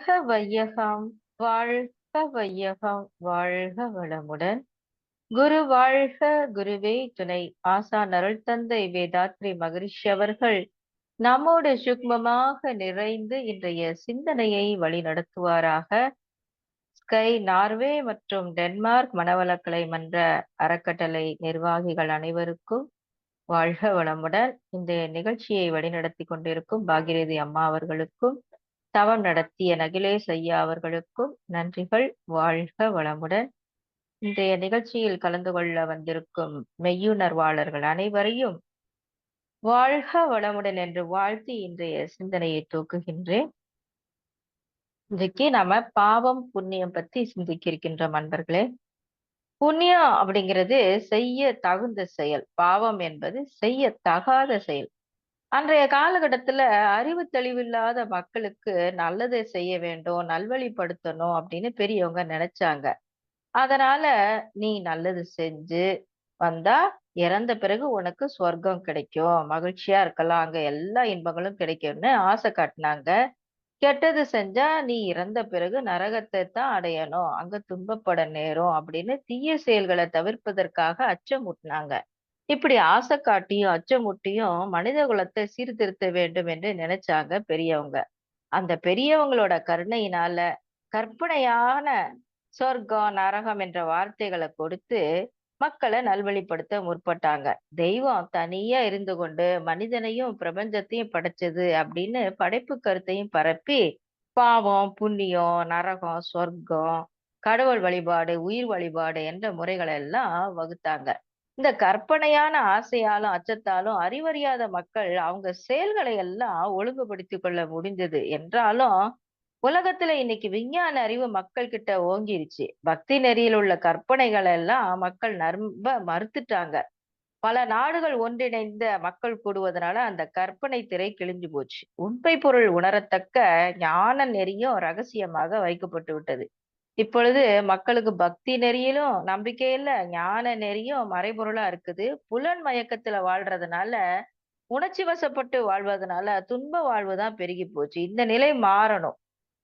வாழ்க வையகம், வாழ்க வையகம், வாழ்க வளமுடன். குரு வாழ்க, குருவே துணை. ஆசான் அருள் தந்தை வேதாத்ரி மகரிஷி அவர்கள் நம்மோடு சுக்மமாக நிறைந்து இன்றைய சிந்தனையை வழிநடத்துவாராக. ஸ்கை நார்வே மற்றும் டென்மார்க் மனவளக்கலை மன்ற அறக்கட்டளை நிர்வாகிகள் அனைவருக்கும் வாழ்க வளமுடன். இந்த நிகழ்ச்சியை வழிநடத்தி கொண்டிருக்கும் பாகிரதி அம்மா அவர்களுக்கும், தவம் நடத்திய நகிலேஷ் ஐயா அவர்களுக்கும் நன்றிகள். வாழ்க வளமுடன். இன்றைய நிகழ்ச்சியில் கலந்து கொள்ள வந்திருக்கும் மெய்யுணர்வாளர்கள் அனைவரையும் வாழ்க வளமுடன் என்று வாழ்த்தி இன்றைய சிந்தனையை தூக்குகின்றேன். இன்றைக்கு நாம பாவம் புண்ணியம் பத்தி சிந்திக்க இருக்கின்றோம் அன்பர்களே. புண்ணியம் அப்படிங்கிறது செய்ய தகுந்த செயல், பாவம் என்பது செய்ய தகாத செயல். அன்றைய காலகட்டத்துல அறிவு தெளிவில்லாத மக்களுக்கு நல்லதை செய்ய வேண்டும், நல்வழிப்படுத்தணும் அப்படின்னு பெரியவங்க நினைச்சாங்க. அதனால நீ நல்லது செஞ்சு வந்தா இறந்த பிறகு உனக்கு சொர்க்கம் கிடைக்கும், மகிழ்ச்சியா இருக்கலாம், அங்க எல்லா இன்பங்களும் கிடைக்கும்னு ஆசை காட்டினாங்க. கெட்டது செஞ்சா நீ இறந்த பிறகு நரகத்தை தான் அடையணும், அங்க துன்பப்பட நேரும் அப்படின்னு தீய செயல்களை தவிர்ப்பதற்காக அச்சமூட்டினாங்க. இப்படி ஆசை காட்டியும் அச்சமூட்டியும் மனித குலத்தை சீர்திருத்த வேண்டும் என்று நினைச்சாங்க பெரியவங்க. அந்த பெரியவங்களோட கருணையினால கற்பனையான சொர்க்கம் நரகம் என்ற வார்த்தைகளை கொடுத்து மக்களை நல்வழிப்படுத்த முற்பட்டாங்க. தெய்வம் தனியா இருந்து கொண்டு மனிதனையும் பிரபஞ்சத்தையும் படைச்சது அப்படின்னு படைப்பு கருத்தையும் பரப்பி பாவம் புண்ணியம் நரகம் சொர்க்கம் கடவுள் வழிபாடு உயிர் வழிபாடு என்ற முறைகளை எல்லாம் வகுத்தாங்க. இந்த கற்பனையான ஆசையாலும் அச்சத்தாலும் அறிவறியாத மக்கள் அவங்க செயல்களை எல்லாம் ஒழுங்குபடுத்திக் கொள்ள முடிந்தது என்றாலும், உலகத்துல இன்னைக்கு விஞ்ஞான அறிவு மக்கள் கிட்ட ஓங்கிருச்சு. பக்தி நெறியில் உள்ள கற்பனைகள் எல்லாம் மக்கள் நம்ப மறுத்துட்டாங்க. பல நாடுகள் ஒன்றிணைந்த மக்கள் கூடுவதனால அந்த கற்பனை திரை கிழிஞ்சு போச்சு. உண்மை பொருள் உணரத்தக்க ஞான நெறியும் ரகசியமாக வைக்கப்பட்டு விட்டது. இப்பொழுது மக்களுக்கு பக்தி நெறியிலும் நம்பிக்கை இல்ல, ஞான நெறியும் மறைபொருளா இருக்குது. புலன் மயக்கத்துல வாழ்றதுனால, உணர்ச்சி வசப்பட்டு வாழ்வதனால துன்ப வாழ்வுதான் பெருகி போச்சு. இந்த நிலை மாறணும்.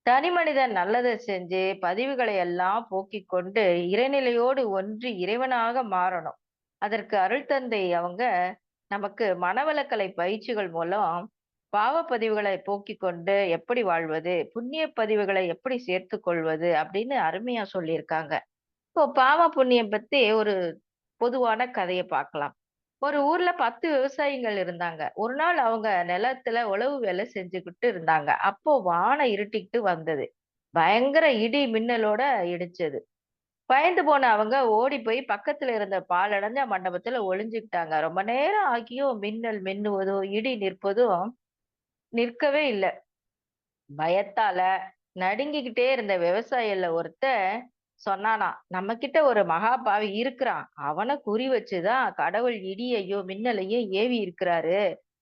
தனி மனிதன் நல்லதை செஞ்சு பதிவுகளை எல்லாம் போக்கிக் கொண்டு இறைநிலையோடு ஒன்றி இறைவனாக மாறணும். அதற்கு அருள் தந்தை அவங்க நமக்கு மனவளக்கலை பயிற்சிகள் மூலம் பாவ பதிவுகளை போக்கிக் கொண்டு எப்படி வாழ்வது, புண்ணிய பதிவுகளை எப்படி சேர்த்துக் கொள்வது அப்படின்னு அருமையா சொல்லியிருக்காங்க. இப்போ பாவ புண்ணியம் பத்தி ஒரு பொதுவான கதையை பார்க்கலாம். ஒரு ஊர்ல 10 விவசாயிகள் இருந்தாங்க. ஒரு நாள் அவங்க நிலத்துல உழவு வேலை செஞ்சுக்கிட்டு இருந்தாங்க. அப்போ வானம் இருட்டிக்கிட்டு வந்தது. பயங்கர இடி மின்னலோட இடிச்சது. பயந்து போன அவங்க ஓடி போய் பக்கத்துல இருந்த பாழடைஞ்ச மண்டபத்துல ஒளிஞ்சுக்கிட்டாங்க. ரொம்ப நேரம் ஆகியும் மின்னல் மின்னுவதும் இடி நிற்பதும் நிற்கவே இல்ல. பயத்தால நடுங்கிக்கிட்டே இருந்த விவசாயில ஒருத்தன் சொன்னானாம், நம்ம கிட்ட ஒரு மகா பாவி இருக்கிறான், அவனை குறி வச்சுதான் கடவுள் இடியையும் மின்னலையும் ஏவி இருக்கிறாரு.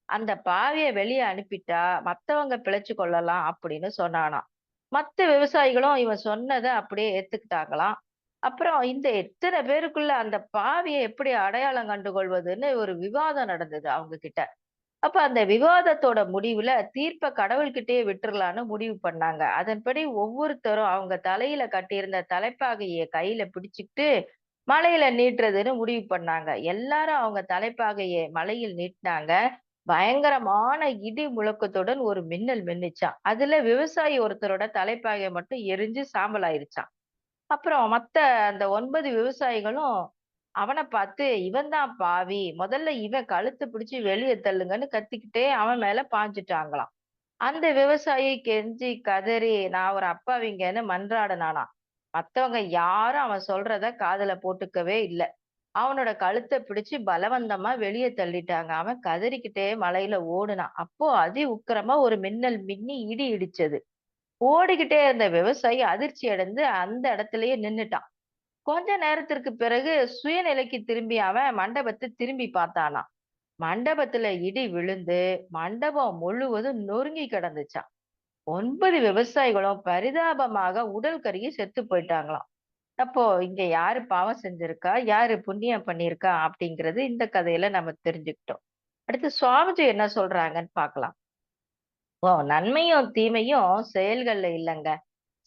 அந்த பாவிய வெளியே அனுப்பிட்டா மத்தவங்க பிழைச்சு கொள்ளலாம் அப்படின்னு சொன்னானாம். மத்த விவசாயிகளும் இவன் சொன்னதை அப்படியே ஏத்துக்கிட்டாங்களாம். அப்புறம் இந்த எத்தனை பேருக்குள்ள அந்த பாவியை எப்படி அடையாளம் கண்டு கொள்வதுன்னு ஒரு விவாதம் நடந்தது அவங்க கிட்ட. அப்ப அந்த விவாதத்தோட முடிவுல தீர்ப்ப கடவுள்கிட்டயே விட்டுறலான்னு முடிவு பண்ணாங்க. அதன்படி ஒவ்வொருத்தரும் அவங்க தலையில கட்டியிருந்த தலைப்பாகைய கையில பிடிச்சுக்கிட்டு மலையில நீட்டுறதுன்னு முடிவு பண்ணாங்க. எல்லாரும் அவங்க தலைப்பாகைய மலையில் நீட்டினாங்க. பயங்கரமான இடி முழக்கத்துடன் ஒரு மின்னல் மின்னுச்சாம். அதுல விவசாயி ஒருத்தரோட தலைப்பாகை மட்டும் எரிஞ்சு சாம்பல் ஆயிருச்சாம். அப்புறம் மத்த அந்த 9 விவசாயிகளும் அவன பார்த்து, "இவன் தான் பாவி. முதல்ல இவன் கழுத்த பிடிச்சு வெளிய தள்ளுங்கன்னு" கத்திக்கிட்டே அவன் மேல பாஞ்சுட்டாங்களாம். அந்த விவசாயி கெஞ்சி கதறி, "நான் ஒரு அப்பாவிங்கன்னு" மன்றாடுனானாம். மத்தவங்க யாரும் அவன் சொல்றத காதுல போட்டுக்கவே இல்ல. அவனோட கழுத்த பிடிச்சு பலவந்தமா வெளிய தள்ளிட்டாங்க. அவன் கதறிக்கிட்டே மலையில ஓடுனான். அப்போ அதி உக்கிரமா ஒரு மின்னல் மின்னி இடி இடிச்சது. ஓடிக்கிட்டே இருந்த விவசாயி அதிர்ச்சி அடைந்து அந்த இடத்திலேயே நின்னுட்டான். கொஞ்ச நேரத்திற்கு பிறகு சுயநிலைக்கு திரும்பிய அவன் மண்டபத்தை திரும்பி பார்த்தானாம். மண்டபத்துல இடி விழுந்து மண்டபம் முழுவதும் நொறுங்கி கிடந்துச்சாம். 9 விவசாயிகளும் பரிதாபமாக உடல் கருகி செத்து போயிட்டாங்களாம். அப்போ இங்க யாரு பாவம் செஞ்சிருக்கா, யாரு புண்ணியம் பண்ணியிருக்கா அப்படிங்கிறது இந்த கதையில நம்ம தெரிஞ்சுக்கிட்டோம். அடுத்து சுவாமிஜி என்ன சொல்றாங்கன்னு பார்க்கலாம். நன்மையும் தீமையும் செயல்கள்ல இல்லங்க.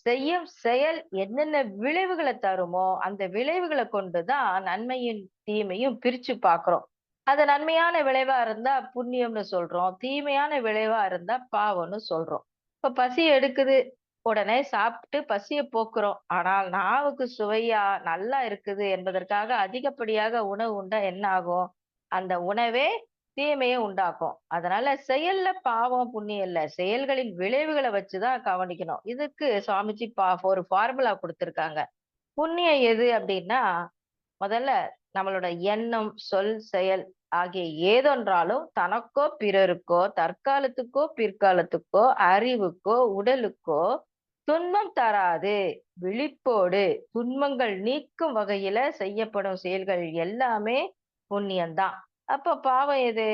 செய்யும் செயல் என்னென்ன விளைவுகள தருமோ, அந்த விளைவுகள கொண்டு தான் நன்மையும், தீமையும் பிரிச்சு பார்க்கிறோம். அது நன்மையான விளைவா இருந்தா புண்ணியம்னு சொல்றோம். தீமையான விளைவா இருந்தா பாவம்னு சொல்றோம். இப்ப பசி எடுக்குது. உடனே சாப்பிட்டு பசிய போக்குறோம். ஆனால் நாவுக்கு சுவையா, நல்லா இருக்குது என்பதற்காக அதிகப்படியாக உணவு உண்டா என்ன ஆகும்? அந்த உணவே தீமைய உண்டாக்கும். அதனால செயல்ல பாவம், புண்ணியம் இல்ல. செயல்களின் விளைவுகள வச்சு தான் கவனிக்கணும். இதுக்கு சுவாமிஜி ஒரு ஃபார்முலா குடுத்திருக்காங்க. புண்ணியம் எது அப்டின்னா, முதல்ல நம்மளோட எண்ணம், சொல், செயல் ஆகிய ஏதொன்றாலும் தனக்கோ, பிறருக்கோ, தற்காலத்துக்கோ, பிற்காலத்துக்கோ, அறிவுக்கோ, உடலுக்கோ துன்பம் தராது. விழிப்போடு துன்பங்கள் நீக்கும் வகையில செய்யப்படும் செயல்கள் எல்லாமே புண்ணியம் தான். அப்ப பாவம் எது?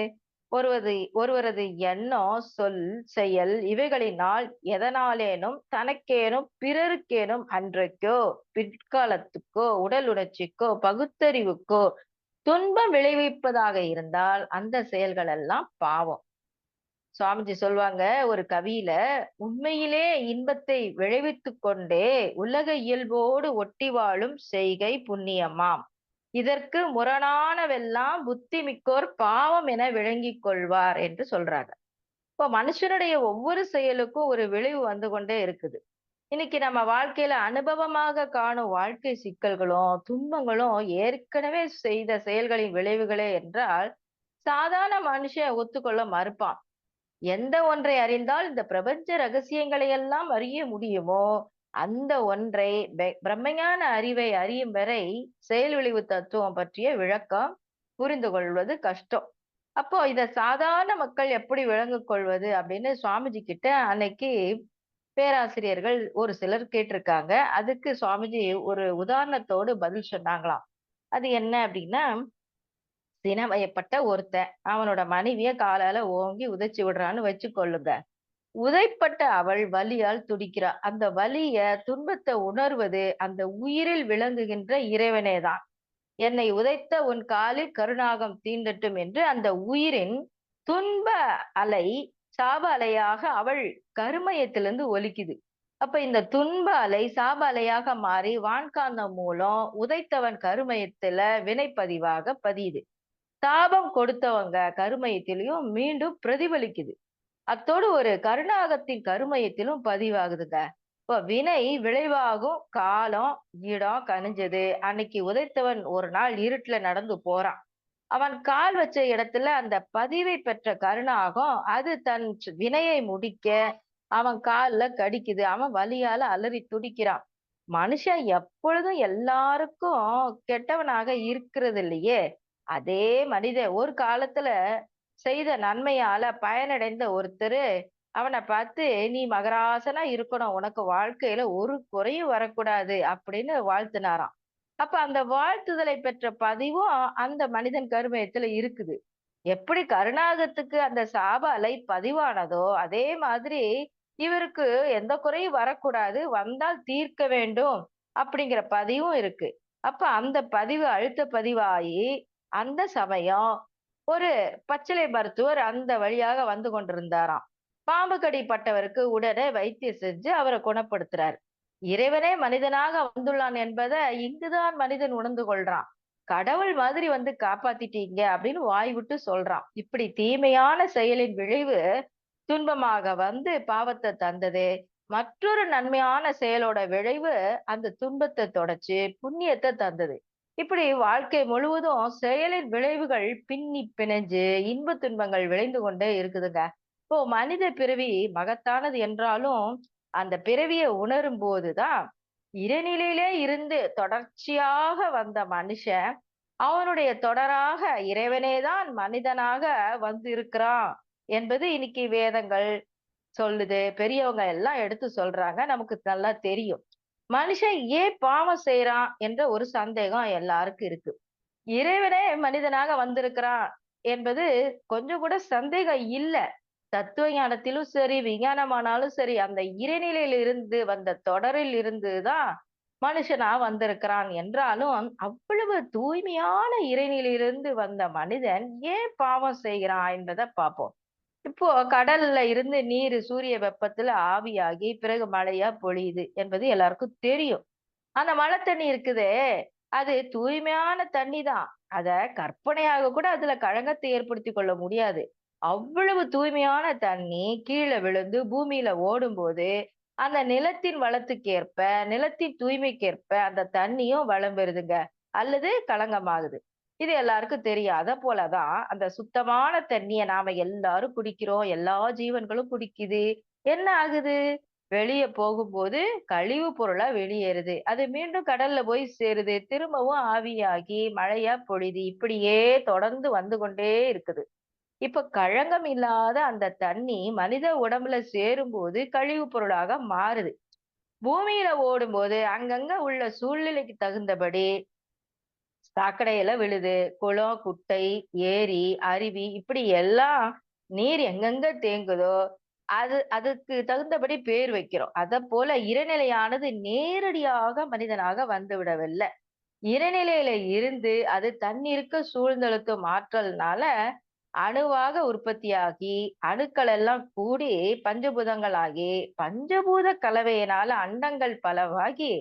ஒருவரது எண்ணம், சொல், செயல் இவைகளினால் எதனாலேனும் தனக்கேனும், பிறருக்கேனும் அன்றைக்கோ, பிற்காலத்துக்கோ, உடல் உணர்ச்சிக்கோ, பகுத்தறிவுக்கோ துன்பம் விளைவிப்பதாக இருந்தால் அந்த செயல்கள் எல்லாம் பாவம். சுவாமிஜி சொல்வாங்க ஒரு கவியில, "உண்மையிலே இன்பத்தை விளைவித்துக் கொண்டே உலக இயல்போடு ஒட்டி வாழும் செய்கை புண்ணியமாம். இதற்கு முரணானவெல்லாம் புத்தி மிக்கோர் பாவம் என விளங்கிக் கொள்வார்" என்று சொல்றாங்க. இப்போ மனுஷனுடைய ஒவ்வொரு செயலுக்கும் ஒரு விளைவு வந்து கொண்டே இருக்குது. இன்னைக்கு நம்ம வாழ்க்கையில அனுபவமாக காணும் வாழ்க்கை சிக்கல்களும், துன்பங்களும் ஏற்கனவே செய்த செயல்களின் விளைவுகளே என்றால், சாதாரண மனுஷன் ஒத்துக்கொள்ள மறுப்பான். எந்த ஒன்றை அறிந்தால் இந்த பிரபஞ்ச ரகசியங்களை எல்லாம் அறிய முடியுமோ, அந்த ஒன்றை பிரம்மஞான அறிவை அறியும் வரை செயல் விளைவு தத்துவம் பற்றிய விளக்கம் புரிந்து கொள்வது கஷ்டம். அப்போ இத சாதாரண மக்கள் எப்படி விளங்கிக் கொள்வது அப்படின்னு சுவாமிஜி கிட்ட அன்னைக்கு பேராசிரியர்கள் ஒரு சிலர் கேட்டிருக்காங்க. அதுக்கு சுவாமிஜி ஒரு உதாரணத்தோடு பதில் சொன்னாங்களாம். அது என்ன அப்படின்னா, சினவயப்பட்ட ஒருத்தன் அவனோட மனைவிய காலால ஓங்கி உதைச்சு விடுறான்னு வச்சுக்கொள்ளுங்க. உதைப்பட்ட அவள் வலியால் துடிக்கிறா. அந்த வலிய, துன்பத்த உணர்வது அந்த உயிரில் விளங்குகின்ற இறைவனே தான். "என்னை உதைத்த உன் காலில் கருநாகம் தீண்டட்டும்" என்று அந்த உயிரின் துன்ப அலை, சாப அலையாக அவள் கருமையத்திலிருந்து ஒலிக்குது. அப்ப இந்த துன்ப அலை சாப அலையாக மாறி வான்காந்தம் மூலம் உதைத்தவன் கருமையத்துல வினைப்பதிவாக பதியுது. தாபம் கொடுத்தவங்க கருமையத்திலயும் மீண்டும் பிரதிபலிக்குது. அத்தோடு ஒரு கருநாகத்தின் கருமையத்திலும் பதிவாகுதுங்க. இப்ப வினை விளைவாகும் காலம், இடம் கனிஞ்சது. அன்னைக்கு உதைத்தவன் ஒரு நாள் இருட்டுல நடந்து போறான். அவன் கால் வச்ச இடத்துல அந்த பதிவை பெற்ற கருநாகம், அது தன் வினையை முடிக்க அவன் கால்ல கடிக்குது. அவன் வலியால அலறி துடிக்கிறான். மனுஷன் எப்பொழுதும் எல்லாருக்கும் கெட்டவனாக இருக்கிறது இல்லையே! அதே மனிதன் ஒரு காலத்துல செய்த நன்மையால பயனடைந்த ஒருத்தரு, அவன பார்த்து, "நீ மகராசனா இருக்கணும். உனக்கு வாழ்க்கையில ஒரு குறையும் வரக்கூடாது" அப்படின்னு வாழ்த்துனாராம். அப்ப அந்த வாழ்த்துதலை பெற்ற பதிவும் அந்த மனிதன் கருமையத்துல இருக்குது. எப்படி கருநாகத்துக்கு அந்த சாப அலை பதிவானதோ, அதே மாதிரி இவருக்கு எந்த குறையும் வரக்கூடாது. வந்தால் தீர்க்க வேண்டும் அப்படிங்கிற பதிவும் இருக்கு. அப்ப அந்த பதிவு அழுத்த பதிவாயி, அந்த சமயம் ஒரு பச்சிலை மருத்துவர் அந்த வழியாக வந்து கொண்டிருந்தாராம். பாம்பு கடி பட்டவருக்கு உடனே வைத்தியம் செஞ்சு அவர குணப்படுத்துறார். இறைவனே மனிதனாக வந்துள்ளான் என்பத இங்குதான் மனிதன் உணர்ந்து கொள்றான். கடவுள் மாதிரி வந்து காப்பாத்திட்டீங்க அப்படின்னு வாய் விட்டு சொல்றான். இப்படி தீமையான செயலின் விளைவு துன்பமாக வந்து பாவத்தை தந்தது. மற்றொரு நன்மையான செயலோட விளைவு அந்த துன்பத்தை தொடச்சு புண்ணியத்தை தந்தது. இப்படி வாழ்க்கை முழுவதும் செயலின் விளைவுகள் பின்னி பிணைஞ்சு இன்ப துன்பங்கள் விளைந்து கொண்டே இருக்குதுங்க. இப்போ மனித பிறவி மகத்தானது என்றாலும் அந்த பிறவிய உணரும் போதுதான் இறைநிலையிலே இருந்து தொடர்ச்சியாக வந்த மனுஷன் அவனுடைய தொடராக இறைவனேதான் மனிதனாக வந்து இருக்கிறான் என்பது இன்னைக்கு வேதங்கள் சொல்லுது. பெரியவங்க எல்லாம் எடுத்து சொல்றாங்க. நமக்கு நல்லா தெரியும். மனுஷன் ஏன் பாவம் செய்றான் என்ற ஒரு சந்தேகம் எல்லாருக்கும் இருக்கு. இறைவனே மனிதனாக வந்திருக்கிறான் என்பது கொஞ்சம் கூட சந்தேகம் இல்ல. தத்துவ ஞானத்திலும் சரி, விஞ்ஞானமானாலும் சரி, அந்த இறைநிலையில் இருந்து வந்த தொடரில் இருந்து தான் மனுஷனா வந்திருக்கிறான் என்றாலும், அவ்வளவு தூய்மையான இறைநிலையிலிருந்து வந்த மனிதன் ஏன் பாவம் செய்கிறான் என்பத பார்ப்போம். இப்போ கடல்ல இருந்து நீர் சூரிய வெப்பத்துல ஆவியாகி பிறகு மழையா பொழியுது என்பது எல்லாருக்கும் தெரியும். அந்த மழை தண்ணி இருக்குதே, அது தூய்மையான தண்ணி தான். அத கற்பனையாக கூட அதுல களங்கத்தை ஏற்படுத்திக் கொள்ள முடியாது. அவ்வளவு தூய்மையான தண்ணி கீழ விழுந்து பூமியில ஓடும்போது, அந்த நிலத்தின் வளத்துக்கேற்ப, நிலத்தின் தூய்மைக்கேற்ப அந்த தண்ணியும் வளம் பெறுதுங்க. அல்லது களங்கமாகுது. இது எல்லாருக்கும் தெரியும். அதப்போல தான் அந்த சுத்தமான தண்ணிய நாம எல்லாரும் குடிக்கிறோம். எல்லா ஜீவன்களும் குடிக்குது. என்ன ஆகுது? வெளிய போகும்போது கழிவு பொருளா வெளியேறுது. அது மீண்டும் கடல்ல போய் சேருது. திரும்பவும் ஆவியாகி மழையா பொழியுது. இப்படியே தொடர்ந்து வந்து கொண்டே இருக்குது. இப்ப களங்கம் இல்லாத அந்த தண்ணி மனித உடம்புல சேரும்போது கழிவு பொருளாக மாறுது. பூமியில ஓடும்போது அங்கங்க உள்ள சூழ்நிலைக்கு தகுந்தபடி சாக்கடையில விழுது. குளம், குட்டை, ஏரி, அருவி இப்படி எல்லாம் நீர் எங்கெங்க தேங்குதோ, அதுக்கு தகுந்தபடி பேர் வைக்கிறோம். அதப்போல இறைநிலையானது நேரடியாக மனிதனாக வந்துவிடவில்ல. இறைநிலையில இருந்து அது தன்னிருக்க சூழ்ந்தெழுத்தும் ஆற்றல்னால அணுவாக உற்பத்தியாகி, அணுக்கள் எல்லாம் கூடி பஞ்சபூதங்களாகி, பஞ்சபூத கலவையினால அண்டங்கள் பலவாகி,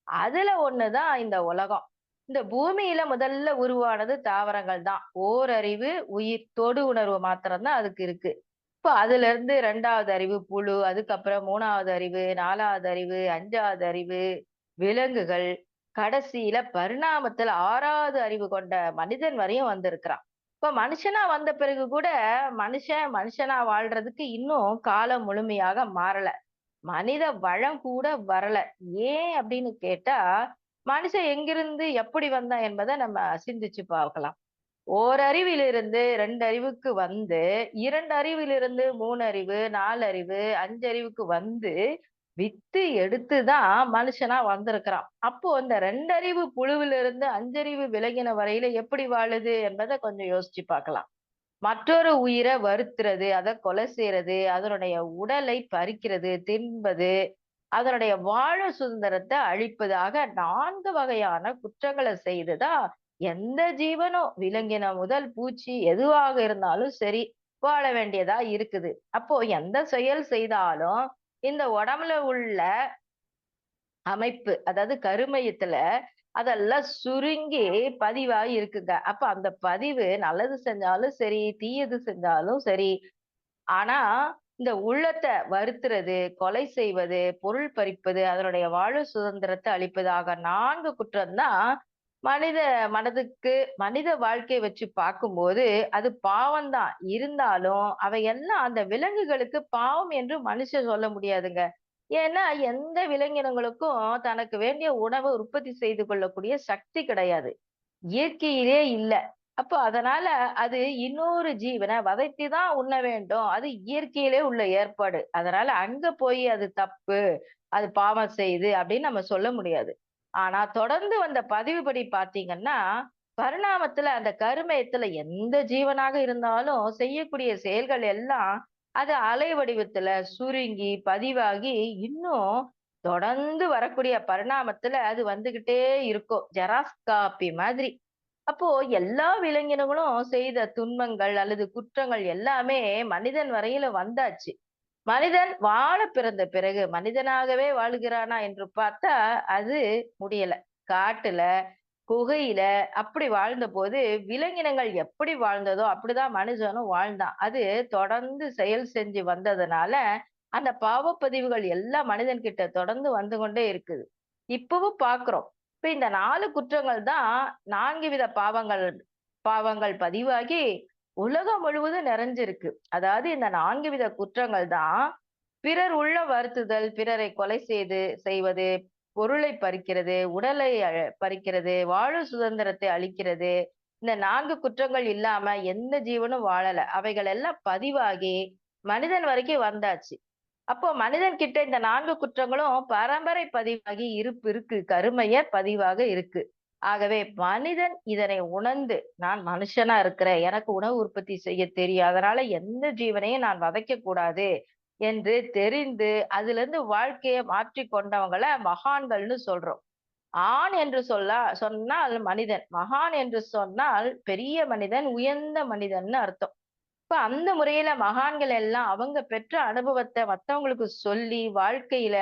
அதுல ஒண்ணுதான் இந்த உலகம். இந்த பூமியில முதல்ல உருவானது தாவரங்கள் தான். ஓரறிவு, உயிர், தொடு உணர்வு மாத்திரம் தான் அதுக்கு இருக்கு. இப்ப அதிலிருந்து 2வது அறிவு புழு, அதுக்கப்புறம் 3வது அறிவு, 4வது அறிவு, 5வது அறிவு, விலங்குகள், கடைசியில பரிணாமத்துல 6வது அறிவு கொண்ட மனிதன் வரையும் வந்திருக்கிறான். இப்ப மனுஷனா வந்த பிறகு கூட மனுஷன் மனுஷனா வாழ்றதுக்கு இன்னும் காலம் முழுமையாக மாறல. மனித வளம் கூட வரல. ஏன் அப்படின்னு கேட்டா, மனுஷன் எங்கிருந்து எப்படி வந்தான் என்பதை நம்ம சிந்திச்சு பார்க்கலாம். ஓரறிவிலிருந்து 2 அறிவுக்கு வந்து, 2 அறிவிலிருந்து 3 அறிவு, 4 அறிவு, 5 அறிவுக்கு வந்து, வித்து எடுத்து தான் மனுஷனா வந்திருக்கிறான். அப்போ இந்த 2 அறிவு புழுவிலிருந்து 5 அறிவு விலங்கின வரையில எப்படி வாழுது என்பத கொஞ்சம் யோசிச்சு பார்க்கலாம். மற்றொரு உயிர வருத்துறது, அத கொலை செய்றது, அதனுடைய உடலை பறிக்கிறது, தின்பது, அதனுடைய வாழும் சுதந்திரத்த அழிப்பது ஆக 4 வகையான குற்றங்கள செய்து தான் எந்த ஜீவனும் விலங்கினம் முதல் பூச்சி எதுவாக இருந்தாலும் சரி, வாழ வேண்டியதா இருக்குது. அப்போ எந்த செயல் செய்தாலும் இந்த உடம்புல உள்ள அமைப்பு, அதாவது கருமையத்துல அதெல்லாம் சுருங்கி பதிவாகி இருக்குங்க. அப்ப அந்த பதிவு நல்லது செஞ்சாலும் சரி, தீயது செஞ்சாலும் சரி, ஆனா, இந்த உள்ளத்த வருத்துறது, கொலை செய்வது, பொருள் பறிப்பது, அதனுடைய வாழும் சுதந்திரத்த அளிப்பது ஆக 4 குற்றம் தான் மனித மனதுக்கு மனித வாழ்க்கைய வச்சு பார்க்கும்போது, அது பாவம் தான். இருந்தாலும், அவையெல்லாம் அந்த விலங்குகளுக்கு பாவம் என்று மனுஷன் சொல்ல முடியாதுங்க. ஏன்னா, எந்த விலங்கினங்களுக்கும் தனக்கு வேண்டிய உணவ உற்பத்தி செய்து கொள்ளக்கூடிய சக்தி கிடையாது. இயற்கையிலே இல்ல. அப்போ அதனால அது இன்னொரு ஜீவன வதைத்து தான் உண்ண வேண்டும். அது இயற்கையிலே உள்ள ஏற்பாடு. அதனால அங்க போய் அது தப்பு, அது பாவம் செய்யுது அப்படின்னு நம்ம சொல்ல முடியாது. ஆனா தொடர்ந்து வந்த பதிவுபடி பார்த்தீங்கன்னா, பரிணாமத்துல அந்த கருமையத்துல எந்த ஜீவனாக இருந்தாலும் செய்யக்கூடிய செயல்கள் எல்லாம் அது அலை வடிவத்துல சுருங்கி, பதிவாகி இன்னும் தொடர்ந்து வரக்கூடிய பரிணாமத்துல அது வந்துகிட்டே இருக்கும். ஜெராக்ஸ் காப்பி மாதிரி. அப்போ எல்லா விலங்கினங்களும் செய்த துன்பங்கள் அல்லது குற்றங்கள் எல்லாமே மனிதன் வரையில வந்தாச்சு. மனிதன் வாழ பிறந்த பிறகு மனிதனாகவே வாழுகிறானா என்று பார்த்தா அது முடியல. காட்டுல, குகையில அப்படி வாழ்ந்தபோது விலங்கினங்கள் எப்படி வாழ்ந்ததோ அப்படிதான் மனுஷனும் வாழ்ந்தான். அது தொடர்ந்து செயல் செஞ்சு வந்ததுனால அந்த பாவப்பதிவுகள் எல்லாம் மனிதன் கிட்ட தொடர்ந்து வந்து கொண்டே இருக்குது. இப்பவும் பார்க்கிறோம். இப்ப இந்த 4 குற்றங்கள் தான் 4 வித பாவங்கள் பாவங்கள் பதிவாகி உலகம் முழுவதும் நிறைஞ்சிருக்கு. அதாவது இந்த 4 வித குற்றங்கள் தான் பிறர் உள்ள வருத்துதல், பிறரை கொலை செய்வது, பொருளை பறிக்கிறது, உடலை பறிக்கிறது, வாழும் சுதந்திரத்தை அழிக்கிறது. இந்த 4 குற்றங்கள் இல்லாம எந்த ஜீவனும் வாழல. அவைகள் எல்லாம் பதிவாகி மனிதன் வரைக்கும் வந்தாச்சு. அப்போ மனிதன் கிட்ட இந்த 4 குற்றங்களும் பரம்பரை பதிவாகி இருப்பு இருக்கு. கருமைய பதிவாக இருக்கு. ஆகவே மனிதன் இதனை உணர்ந்து, நான் மனுஷனா இருக்கிறேன். எனக்கு உணவு உற்பத்தி செய்ய தெரியும். அதனால எந்த ஜீவனையும் நான் வதைக்கக் கூடாது என்று தெரிந்து, அதிலிருந்து வாழ்க்கைய மாற்றிக் கொண்டவங்கள மகான்கள்னு சொல்றோம். ஆண் என்று சொன்னால் மனிதன். மகான் என்று சொன்னால் பெரிய மனிதன், உயர்ந்த மனிதன்னு அர்த்தம். இப்ப அந்த முறையில மகான்கள் எல்லாம் அவங்க பெற்ற அனுபவத்த மத்தவங்களுக்கு சொல்லி, வாழ்க்கையில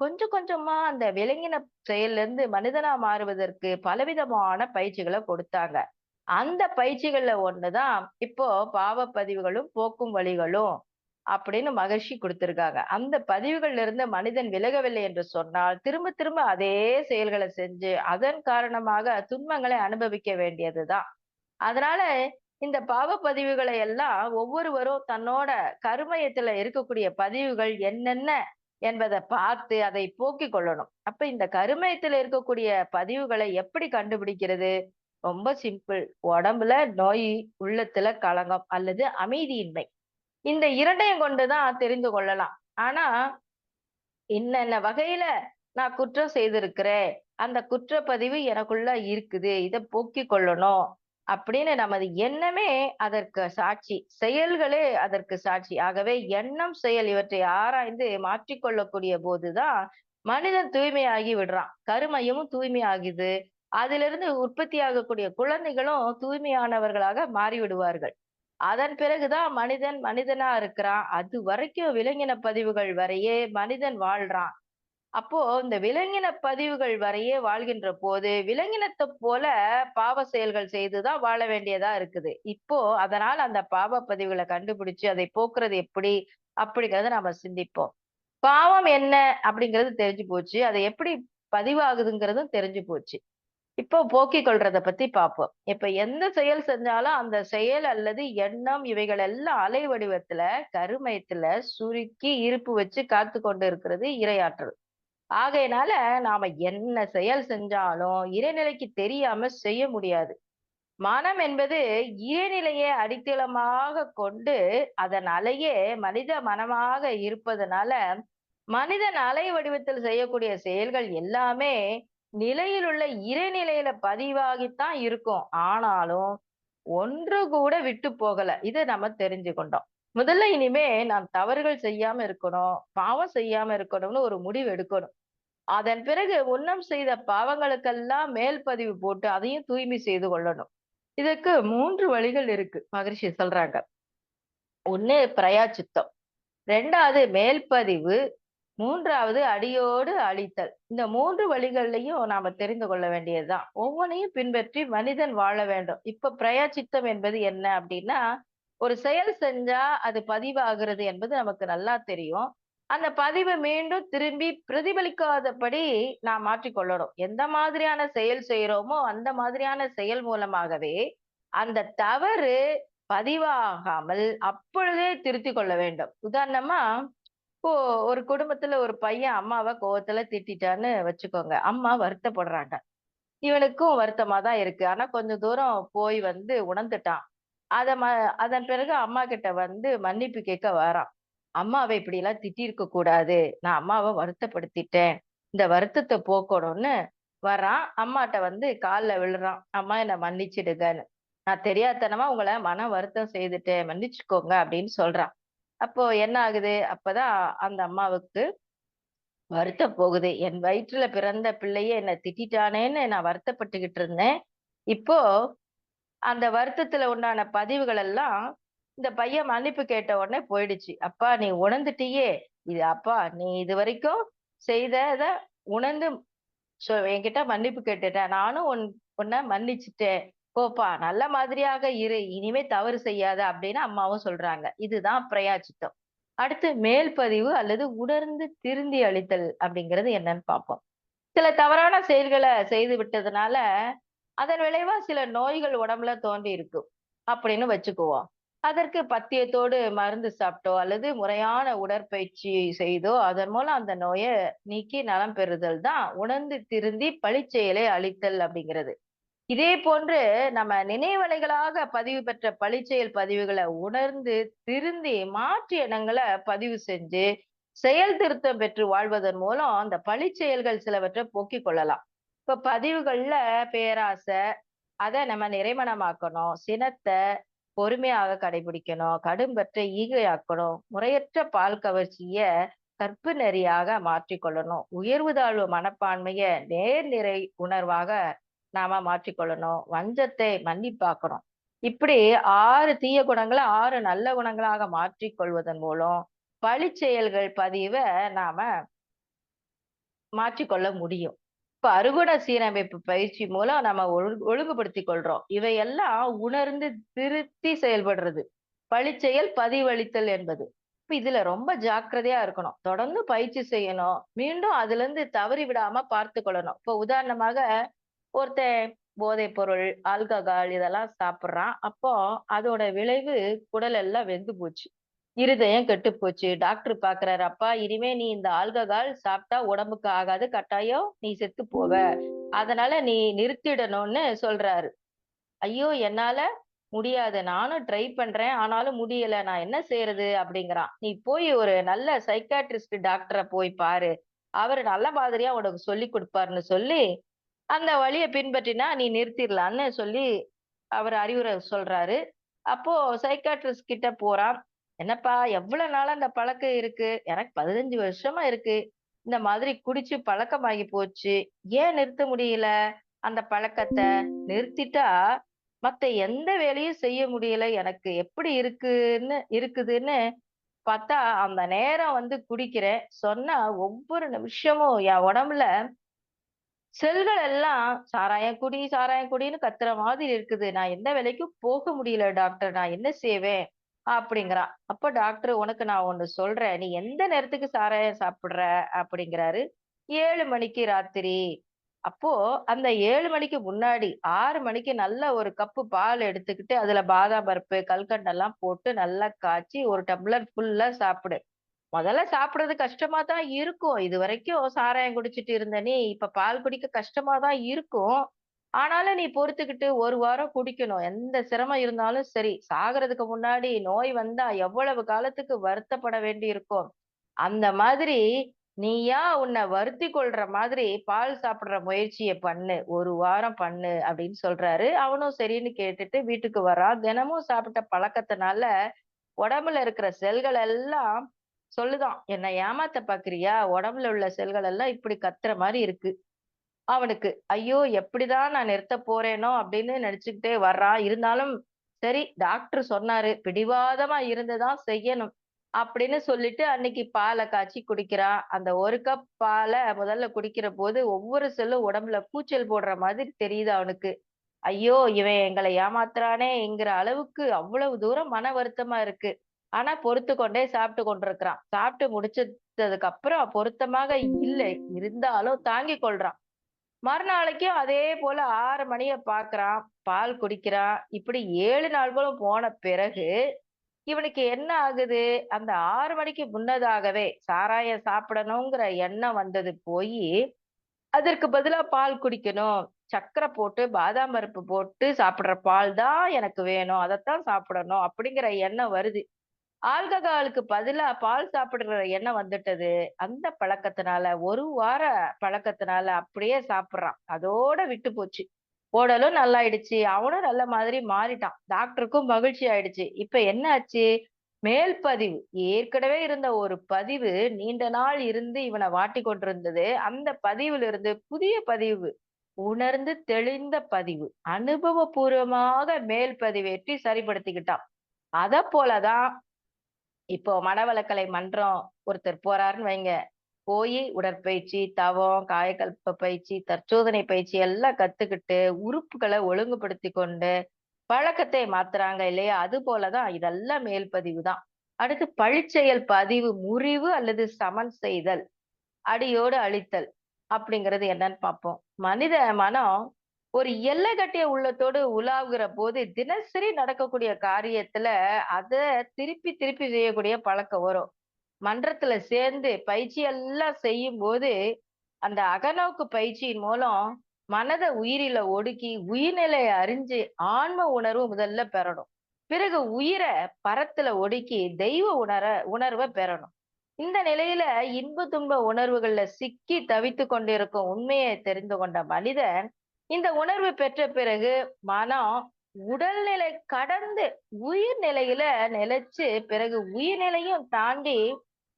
கொஞ்சம் கொஞ்சமா அந்த விலங்கின செயல்ல இருந்து மனிதனா மாறுவதற்கு பலவிதமான பயிற்சிகள கொடுத்தாங்க. அந்த பயிற்சிகள்ல ஒண்ணுதான் இப்போ பாவப்பதிவுகளும், போக்கும் வழிகளும் அப்படின்னு மகரிஷி குடுத்திருக்காங்க. அந்த பதிவுகள்ல இருந்து மனிதன் விலகவில்லை என்று சொன்னால், திரும்ப திரும்ப அதே செயல்கள செஞ்சு, அதன் காரணமாக துன்பங்களை அனுபவிக்க வேண்டியதுதான். அதனால இந்த பாவ பதிவுகளை எல்லாம் ஒவ்வொருவரும் தன்னோட கருமையத்துல இருக்கக்கூடிய பதிவுகள் என்னென்ன என்பதை பார்த்து அதை போக்கிக் கொள்ளணும். அப்ப இந்த கருமையத்துல இருக்கக்கூடிய பதிவுகளை எப்படி கண்டுபிடிக்கிறது? ரொம்ப சிம்பிள். உடம்புல நோய், உள்ளத்துல களங்கம் அல்லது அமைதியின்மை. இந்த 2யும் கொண்டு தான் தெரிந்து கொள்ளலாம். ஆனா இன்னென்ன வகையில நான் குற்றம் செய்திருக்கிறேன். அந்த குற்றப்பதிவு எனக்குள்ள இருக்குது. இத போக்கிக் கொள்ளணும். அப்படின்னு நமது எண்ணமே அதற்கு சாட்சி. செயல்களே அதற்கு சாட்சி. ஆகவே எண்ணம், செயல் இவற்றை ஆராய்ந்து மாற்றிக்கொள்ளக்கூடிய போதுதான் மனிதன் தூய்மையாகி விடுறான். கருமையமும் தூய்மையாகுது. அதிலிருந்து உற்பத்தியாகக்கூடிய குழந்தைகளும் தூய்மையானவர்களாக மாறிவிடுவார்கள். அதன் பிறகுதான் மனிதன் மனிதனா இருக்கிறான். அதுவரைக்கும் விலங்கின பதிவுகள் வரையே மனிதன் வாழ்றான். அப்போ இந்த விலங்கின பதிவுகள் வரையே வாழ்கின்ற போது, விலங்கினத்தைப் போல பாவ செயல்கள் செய்து தான் வாழ வேண்டியதா இருக்குது. இப்போ அதனால அந்த பாவ பதிவுகள கண்டுபிடிச்சு அதை போக்குறது எப்படி? அப்படிங்கிறத நாம சிந்திப்போம். பாவம் என்ன? அப்படிங்கிறது தெரிஞ்சு போச்சு. அது எப்படி பதிவாகுதுங்கிறதும் தெரிஞ்சு போச்சு. இப்போ போக்கிக் கொள்றத பத்தி பார்ப்போம். இப்ப எந்த செயல் செஞ்சாலும் அந்த செயல் அல்லது எண்ணம் இவைகள் எல்லாம் அலை வடிவத்துல, கருமையத்துல சுருக்கி இருப்பு வச்சு காத்துக் கொண்டு இருக்கிறது இறையாற்றல். ஆகையினால நாம என்ன செயல் செஞ்சாலும் இறைநிலைக்கு தெரியாம செய்ய முடியாது. மனம் என்பது இறைநிலையை அடித்தளமாக கொண்டு அதன் அலையே மனித மனமாக இருப்பதனால மனிதன் அலை வடிவத்தில் செய்யக்கூடிய செயல்கள் எல்லாமே நிலையில் உள்ள இறைநிலையில பதிவாகித்தான் இருக்கும். ஆனாலும் ஒன்று கூட விட்டு போகல. இத நம்ம தெரிஞ்சு கொண்டோம். முதல்ல இனிமே நான் தவறுகள் செய்யாம இருக்கணும், பாவம் செய்யாம இருக்கணும்னு ஒரு முடிவு எடுக்கணும். அதன் பிறகு முன்னம் செய்த பாவங்களுக்கெல்லாம் மேல் பதிவு போட்டு அதையும் தூய்மை செய்து கொள்ளணும். இதற்கு 3 வழிகள் இருக்கு. மகரிஷி சொல்றாங்க. 1 பிராயச்சித்தம். 2வது மேல்பதிவு. 3வது அடியோடு அழித்தல். இந்த 3 வழிகள்லயும் நாம தெரிந்து கொள்ள வேண்டியதுதான். ஒவ்வொன்னையும் பின்பற்றி மனிதன் வாழ வேண்டும். இப்ப பிராயச்சித்தம் என்பது என்ன அப்படின்னா, ஒரு செயல் செஞ்சா அது பதிவாகிறது என்பது நமக்கு நல்லா தெரியும். அந்த பதிவு மீண்டும் திரும்பி பிரதிபலிக்காதபடி நாம் மாற்றிக்கொள்ளணும். எந்த மாதிரியான செயல் செய்றோமோ, அந்த மாதிரியான செயல் மூலமாகவே அந்த தவறு பதிவாகாமல் அப்பொழுதே திருத்திக் கொள்ள வேண்டும். உதாரணமா, இப்போ ஒரு குடும்பத்துல ஒரு பையன் அம்மாவ கோவத்துல திட்டிட்டான்னு வச்சுக்கோங்க. அம்மா வருத்தப்படுறாங்க. இவனுக்கும் வருத்தமா தான் இருக்கு. ஆனா கொஞ்சம் தூரம் போய் வந்து உணர்ந்துட்டான். அத ம அதன் பிறகு அம்மா கிட்ட வந்து மன்னிப்பு கேட்க வரான். அம்மாவ இப்படியெல்லாம் திட்டியிருக்க கூடாது. நான் அம்மாவ வருத்தப்படுத்திட்டேன். இந்த வருத்தத்த போக்கணும்னு வரான். அம்மாட்ட வந்து கால்ல விழுறான். அம்மா என்ன மன்னிச்சிடுங்கன்னு. நான் தெரியாத்தனமா உங்கள மன வருத்தம் செய்துட்டேன். மன்னிச்சுக்கோங்க அப்படின்னு சொல்றான். அப்போ என்ன ஆகுது? அப்பதான் அந்த அம்மாவுக்கு வருத்தம் போகுது. என் வயிற்றுல பிறந்த பிள்ளையே என்ன திட்டிட்டானேன்னு நான் வருத்தப்பட்டுகிட்டு இருந்தேன். இப்போ அந்த வருத்தத்துல உண்டான பதிவுகள் எல்லாம் இந்த பையன் மன்னிப்பு கேட்ட உடனே போயிடுச்சு. அப்பா நீ உணர்ந்துட்டியே! இது அப்பா நீ இதுவரைக்கும் செய்தத உணர்ந்து என்கிட்ட மன்னிப்பு கேட்டுட்ட. நானும் உன்ன மன்னிச்சுட்டேன். போப்பா நல்ல மாதிரியாக இரு. இனிமே தவறு செய்யாத அப்படின்னு அம்மாவும் சொல்றாங்க. இதுதான் பிராயச்சித்தம். அடுத்து மேல் பதிவு அல்லது உணர்ந்து திருந்தி அளித்தல் அப்படிங்கிறது என்னன்னு பார்ப்போம். சில தவறான செயல்கள செய்து விட்டதுனால, அதன் விளைவா சில நோய்கள் உடம்புல தோன்றி இருக்கும். அப்படின்னு வச்சுக்குவோம். அதற்கு பத்தியத்தோடு மருந்து சாப்பிட்டோ, அல்லது முறையான உடற்பயிற்சி செய்தோ, அதன் மூலம் அந்த நோய நீக்கி நலம் பெறுதல் தான் உணர்ந்து திருந்தி பழிச்செயலை அளித்தல் அப்படிங்கிறது. இதே போன்று நம்ம நினைவலைகளாக பதிவு பெற்ற பழிச்செயல் பதிவுகள உணர்ந்து, திருந்தி மாற்று எண்ணங்கள பதிவு செஞ்சு, செயல் திருத்தம் பெற்று வாழ்வதன் மூலம் அந்த பழிச்செயல்கள் சிலவற்ற போக்கிக் கொள்ளலாம். இப்ப பதிவுகள்ல பேராசை, அத நம்ம நிறைமனமாக்கணும். சினத்த பொறுமையாக கடைபிடிக்கணும். கடும்பற்ற ஈகையாக்கணும். முறையற்ற பால் கவர்ச்சிய கற்பு நெறியாக மாற்றிக் கொள்ளணும். உயர்வு தாழ்வு மனப்பான்மைய நேர்நிறை உணர்வாக நாம மாற்றிக்கொள்ளணும். வஞ்சத்தை மன்னிப்பாக்கணும். இப்படி 6 தீய குணங்கள 6 நல்ல குணங்களாக மாற்றிக் கொள்வதன் மூலம், பழிச்செயல்கள் பதிவ நாம மாற்றிக்கொள்ள முடியும். இப்ப அறுகுண சீரமைப்பு பயிற்சி மூலம் நம்ம ஒழுங்குபடுத்திக் கொள்றோம். இவையெல்லாம் உணர்ந்து திருத்தி செயல்படுறது. பழிச்செயல் பதிவளித்தல் என்பது. இப்ப இதுல ரொம்ப ஜாக்கிரதையா இருக்கணும். தொடர்ந்து பயிற்சி செய்யணும். மீண்டும் அதிலிருந்து தவறி விடாம பார்த்துக் கொள்ளணும். இப்ப உதாரணமாக ஒருத்தன் போதைப் பொருள், ஆல்கஹால் இதெல்லாம் சாப்பிடுறான். அப்போ அதோட விளைவு குடல் எல்லாம் வெந்து போச்சு. இருதயம் கெட்டுப் போச்சு. டாக்டர் பார்க்கிறாரு. "அப்பா, இனிமே நீ இந்த ஆல்கஹால் சாப்பிட்டா உடம்புக்கு ஆகாது. கட்டாயம் நீ செத்துப் போவ. அதனால நீ நிறுத்திடணும்னு" சொல்றாரு. ஐயோ! என்னால முடியாது. நானும் ட்ரை பண்றேன். ஆனாலும் முடியல. நான் என்ன செய்யறது? அப்படிங்கிறான். நீ போய் ஒரு நல்ல சைக்கியாட்ரிஸ்ட் டாக்டர போய் பாரு. அவரு நல்ல மாதிரியா உனக்கு சொல்லிக் குடுப்பாருன்னு சொல்லி, அந்த வழிய பின்பற்றினா நீ நிறுத்திடலான்னு சொல்லி அவரு அறிவுரை சொல்றாரு. அப்போ சைக்கியாட்ரிஸ்ட் கிட்ட போறான். "என்னப்பா எவ்வளவு நாளா இந்த பழக்கம் இருக்கு?" "எனக்கு 15 வருஷமா இருக்கு. இந்த மாதிரி குடிச்சு பழக்கமாகி போச்சு. ஏன் நிறுத்த முடியல அந்த பழக்கத்த? நிறுத்திட்டா மத்த எந்த வேலையும் செய்ய முடியல. எனக்கு எப்படி இருக்குதுன்னு பார்த்தா, அந்த நேரம் வந்து குடிக்கிறேன். சொன்னா ஒவ்வொரு நிமிஷமும் என் உடம்புல செல்கள் எல்லாம் சாராயம் குடி, சாராயம் குடின்னு கத்துற மாதிரி இருக்குது. நான் எந்த வேலைக்கும் போக முடியல டாக்டர். நான் என்ன செய்வேன்? அப்படிங்கிறான். அப்ப டாக்டர், உனக்கு நான் ஒண்ணு சொல்றேன். நீ எந்த நேரத்துக்கு சாராயம் சாப்பிடுற? அப்படிங்கிறாரு. 7 மணிக்கு ராத்திரி. அப்போ அந்த 7 மணிக்கு முன்னாடி 6 மணிக்கு நல்ல ஒரு கப்பு பால் எடுத்துக்கிட்டு, அதுல பாதாம் பருப்பு, கல்கண்டெல்லாம் போட்டு நல்லா காய்ச்சி 1 டம்ளர் ஃபுல்லா சாப்பிடு. முதல்ல சாப்பிடுறது கஷ்டமா தான் இருக்கும். இதுவரைக்கும் சாராயம் குடிச்சிட்டு இருந்த நீ, இப்ப பால் குடிக்க கஷ்டமா தான் இருக்கும். ஆனாலும் நீ பொறுத்துக்கிட்டு 1 வாரம் குடிக்கணும். எந்த சிரமம் இருந்தாலும் சரி. சாகறதுக்கு முன்னாடி நோய் வந்தா எவ்வளவு காலத்துக்கு வருத்தப்பட வேண்டியிருக்கும். அந்த மாதிரி நீயா உன்னை வருத்திக் கொள்ற மாதிரி பால் சாப்பிடுற முயற்சிய பண்ணு. 1 வாரம் பண்ணு அப்படின்னு சொல்றாரு. அவனும் சரின்னு கேட்டுட்டு வீட்டுக்கு வர்றான். தினமும் சாப்பிட்ட பழக்கத்தினால உடம்புல இருக்கிற செல்கள் எல்லாம் சொல்லுதாம். "என்ன ஏமாத்த பார்க்கிறியா? உடம்புல உள்ள செல்கள் எல்லாம் இப்படி கத்துற மாரி இருக்கு." அவனுக்கு. ஐயோ! எப்படிதான் நான் நிறுத்தப் போறேனோ அப்படின்னு நினைச்சுக்கிட்டே வர்றான். இருந்தாலும் சரி டாக்டர் சொன்னாரு. பிடிவாதமா இருந்து தான் செய்யணும். அப்படின்னு சொல்லிட்டு அன்னைக்கு பால காய்ச்சி குடிக்கிறான். அந்த 1 கப் பால முதல்ல குடிக்கிறபோது ஒவ்வொரு செல்லும் உடம்புல கூச்சல் போடுற மாதிரி தெரியுது அவனுக்கு. ஐயோ! இவன் எங்கள ஏமாத்துறானேங்கிற அளவுக்கு அவ்வளவு தூரம் மன வருத்தமா இருக்கு. ஆனா பொறுத்துக் கொண்டே சாப்பிட்டு கொண்டிருக்கிறான். சாப்பிட்டு முடிச்சதுக்கு அப்புறம் பொருத்தமாக இல்லை. இருந்தாலும் தாங்கிக் கொள்றான். மறுநாளைக்கும் அதே போல 6 மணிய பார்க்கிறான். பால் குடிக்கிறான். இப்படி 7 நாள்களும் போன பிறகு, இவனுக்கு என்ன ஆகுது? அந்த 6 மணிக்கு முன்னதாகவே சாராயம் சாப்பிடணுங்கிற எண்ணம் வந்தது போயி, அதற்கு பதிலா பால் குடிக்கணும். சர்க்கரை போட்டு, பாதாம் பருப்பு போட்டு சாப்பிடுற பால் தான் எனக்கு வேணும். அதத்தான் சாப்பிடணும் அப்படிங்கிற எண்ணம் வருது. ஆல்கஹாலுக்கு பதிலா பால் சாப்பிடுற எண்ணம் வந்துட்டது. அந்த பழக்கத்தினால 1 வார பழக்கத்தினால அப்படியே சாப்பிடுறான். அதோட விட்டு போச்சு. உடலும் நல்லாயிடுச்சு. அவனும் நல்ல மாதிரி மாறிட்டான். டாக்டருக்கும் மகிழ்ச்சி ஆயிடுச்சு. இப்ப என்ன ஆச்சு? மேல் பதிவு. ஏற்கனவே இருந்த ஒரு பதிவு நீண்ட நாள் இருந்து இவன வாட்டிக் கொண்டிருந்தது. அந்த பதிவிலிருந்து புதிய பதிவு. உணர்ந்து தெளிந்த பதிவு. அனுபவபூர்வமாக மேல் பதிவேற்றி சரிப்படுத்திக்கிட்டான். அதப்போல தான் இப்போ மனவளக்கலை மன்றம் ஒருத்தர் போறாருன்னு வைங்க. போயி உடற்பயிற்சி, தவம், காயகல்ப பயிற்சி, தற்சோதனை பயிற்சி எல்லாம் கத்துக்கிட்டு, உறுப்புகள ஒழுங்குபடுத்திக் கொண்டு, பழக்கத்தை மாத்துறாங்க இல்லையா? அதுபோல தான் இதெல்லாம் மேல்பதிவு தான். அடுத்து பழிச்செயல் பதிவு, முறிவு அல்லது சமன் செய்தல். அடியோடு அழித்தல் அப்படிங்கிறது என்னன்னு பார்ப்போம். மனித மனம் ஒரு எல்லை கட்டிய உள்ளத்தோடு உலாவுகிற போது தினசரி நடக்கக்கூடிய காரியத்துல அத திருப்பி திருப்பி செய்யக்கூடிய பழக்கம் வரும். மன்றத்துல சேர்ந்து பயிற்சி எல்லாம் செய்யும் போது அந்த அகநோக்கு பயிற்சியின் மூலம் மனத உயிரில ஒடுக்கி உயிர்நிலையை அறிஞ்சு ஆன்ம உணர்வு முதல்ல பெறணும். பிறகு உயிரை பரத்துல ஒடுக்கி தெய்வ உணர்வை பெறணும். இந்த நிலையில இன்ப துன்ப உணர்வுகள்ல சிக்கி தவித்துக் கொண்டிருக்கும் உண்மையை தெரிந்து கொண்ட மனிதன் இந்த உணர்வு பெற்ற பிறகு மனம் உடல்நிலை கடந்து உயிர் நிலையில நிலைச்சு பிறகு உயிர்நிலையும் தாண்டி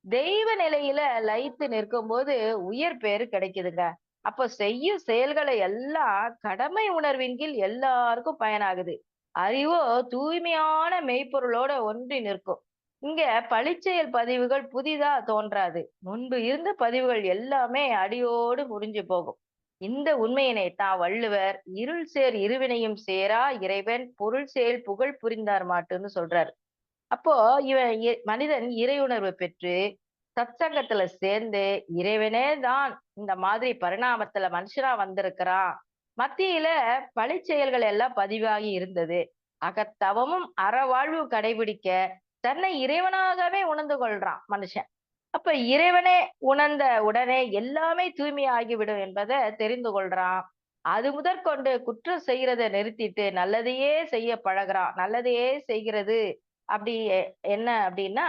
தெய்வ நிலையில லயித்து நிற்கும்போது உயர் பேரு கிடைக்குதுங்க. அப்போ செய்யும் செயல்களை எல்லாம் கடமை உணர்வின் கீழ் எல்லாருக்கும் பயனாகுது. அறிவோ தூய்மையான மெய்ப்பொருளோட ஒன்றி நிற்கும். இங்க பழிச்செயல் பதிவுகள் புதிதா தோன்றாது. முன்பு இருந்த பதிவுகள் எல்லாமே அடியோடு முறிஞ்சு போகும். இந்த உண்மையினைத்தான் வள்ளுவர் இருள் சேர் இருவினையும் சேரா இறைவன் பொருள் சேர் புகழ் புரிந்தார் மாட்டுன்னு சொல்றாரு. அப்போ இவன் மனிதன் இறையுணர்வு பெற்று சத்சங்கத்துல சேர்ந்து இறைவனே தான் இந்த மாதிரி பரிணாமத்துல மனுஷனா வந்திருக்கிறான். மத்தியில பழிச்செயல்கள் எல்லாம் பதிவாகி இருந்தது. அகத்தவமும் அறவாழ்வும் கடைபிடிக்க தன்னை இறைவனாகவே உணர்ந்து கொள்றான் மனுஷன். அப்ப இறைவனே உணர்ந்த உடனே எல்லாமே தூய்மையாகிவிடும் என்பதை தெரிந்து கொள்றான். அது முதற்கொண்டு குற்றம் செய்யறதை நிறுத்திட்டு நல்லதையே செய்ய பழகுறான். நல்லதையே செய்கிறது அப்படி என்ன அப்படின்னா,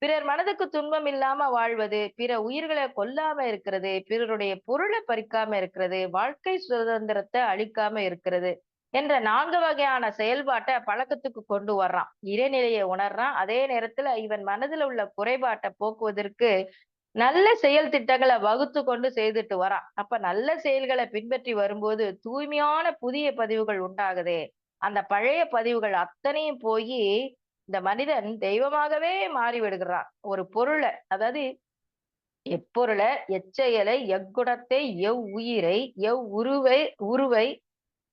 பிறர் மனதுக்கு துன்பம் இல்லாம வாழ்வது, பிற உயிர்களை கொல்லாம இருக்கிறது, பிறருடைய பொருளை பறிக்காம இருக்கிறது, வாழ்க்கை சுதந்திரத்தை அழிக்காம இருக்கிறது என்ற 4 வகையான செயல்பாட்டை பழக்கத்துக்கு கொண்டு வர்றான். இறைநிலையை உணர்றான். அதே நேரத்துல இவன் மனதுல உள்ள குறைபாட்டை போக்குவதற்கு நல்ல செயல் திட்டங்களை வகுத்து கொண்டு செய்துட்டு வரான். அப்ப நல்ல செயல்களை பின்பற்றி வரும்போது தூய்மையான புதிய பதிவுகள் உண்டாகுதே. அந்த பழைய பதிவுகள் அத்தனையும் போயி இந்த மனிதன் தெய்வமாகவே மாறி விடுகிறான். ஒரு பொருள அதாவது எப்பொருள, எச்செயலை, எக்குணத்தை, எவ்வுயிரை, உருவை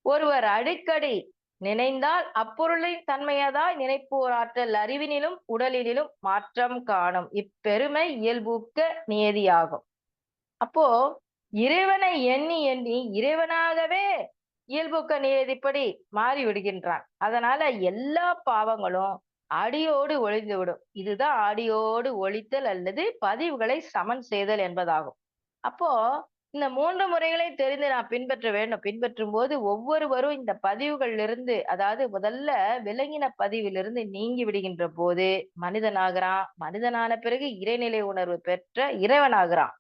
ஒருவர் அடிக்கடி நினைந்தால் அப்பொருளின் தன்மையதாய் நினைப்போர் ஆற்றல் அறிவினிலும் உடலினிலும் மாற்றம் காணும். இப்பெருமை இயல்பூக்க நியதியாகும். அப்போ இறைவனை எண்ணி எண்ணி இறைவனாகவே இயல்பூக்க நியதிப்படி மாறி விடுகின்றான். அதனால எல்லா பாவங்களும் அடியோடு ஒழிந்துவிடும். இதுதான் அடியோடு ஒழித்தல் அல்லது பதிவுகளை சமன் செய்தல் என்பதாகும். அப்போ இந்த 3 முறைகளை தெரிந்து நான் பின்பற்ற வேண்டும். பின்பற்றும்போது ஒவ்வொருவரும் இந்த பதிவுகளிலிருந்து அதாவது முதல்ல விலங்கின பதிவிலிருந்து நீங்கி விடுகின்ற போது மனிதனாகிறான். மனிதனான பிறகு இறைநிலை உணர்வு பெற்ற இறைவனாகிறான்.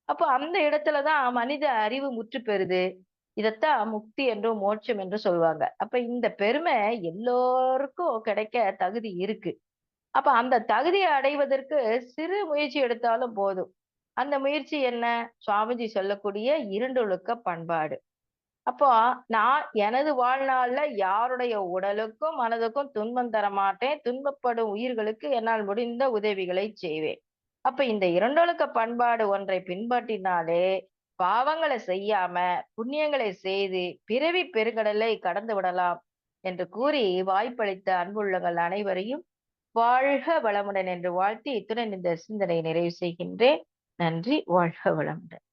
அப்போ அந்த இடத்துல தான் மனித அறிவு முற்று பெறுது. இதத்தான் முக்தி என்றும், மோட்சம் என்று சொல்லுவாங்க. அப்ப இந்த பெருமை எல்லோருக்கும் கிடைக்க தகுதி இருக்கு. அப்ப அந்த தகுதியை அடைவதற்கு சிறு முயற்சி எடுத்தாலும் போதும். அந்த முயற்சி என்ன? சுவாமிஜி சொல்லக்கூடிய இருண்டொழுக்க பண்பாடு. அப்போ நான் எனது வாழ்நாள்ல யாருடைய உடலுக்கும், மனதுக்கும் துன்பம் தரமாட்டேன். துன்பப்படும் உயிர்களுக்கு என்னால் முடிந்த உதவிகளை செய்வேன். அப்ப இந்த இரண்டொழுக்க பண்பாடு ஒன்றை பின்பற்றினாலே, பாவங்களை செய்யாம, புண்ணியங்களை செய்து, பிறவி பெருங்கடலை கடந்து விடலாம் என்று கூறி வாய்ப்பளித்த அன்புள்ளங்கள் அனைவரையும் வாழ்க வளமுடன் என்று வாழ்த்தி, இத்துடன் இந்த சிந்தனையை நிறைவு செய்கின்றேன். நன்றி. வாழ்க வளமுடன்.